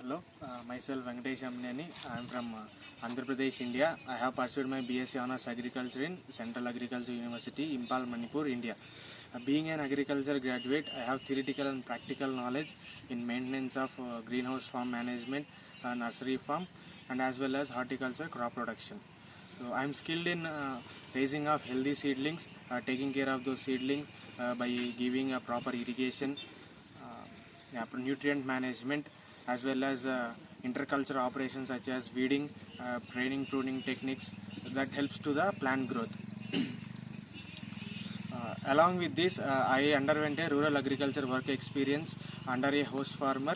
Hello, myself Venkatesh Amneni. I am from Andhra Pradesh, India. I have pursued my BSc Honours Agriculture in Central Agriculture University, Impal, Manipur, India. Being an agriculture graduate, I have theoretical and practical knowledge in maintenance of greenhouse farm management, nursery farm, and as well as horticulture crop production. So I am skilled in raising of healthy seedlings, taking care of those seedlings by giving a proper irrigation, nutrient management, as well as interculture operations such as weeding, training, pruning techniques that helps to the plant growth. Along with this, I underwent a rural agriculture work experience under a host farmer,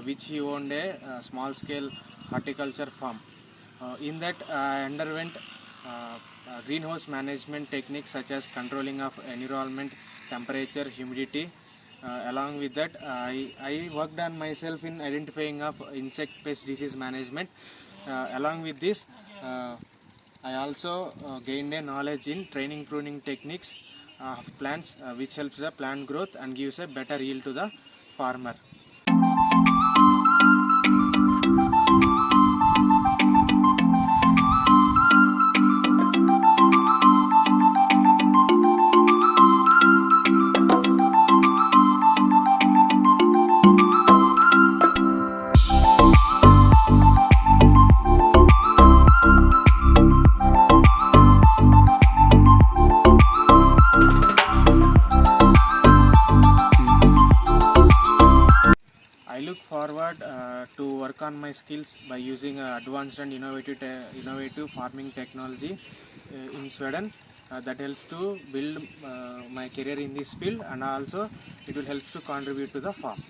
which he owned a small scale horticulture farm. In that, I underwent greenhouse management techniques such as controlling of environment, temperature, humidity. Along with that, I worked on myself in identifying of insect pest disease management. Along with this, I also gained a knowledge in training pruning techniques of plants, which helps the plant growth and gives a better yield to the farmer. I look forward to work on my skills by using advanced and innovative farming technology in Sweden. That helps to build my career in this field, and also it will help to contribute to the farm.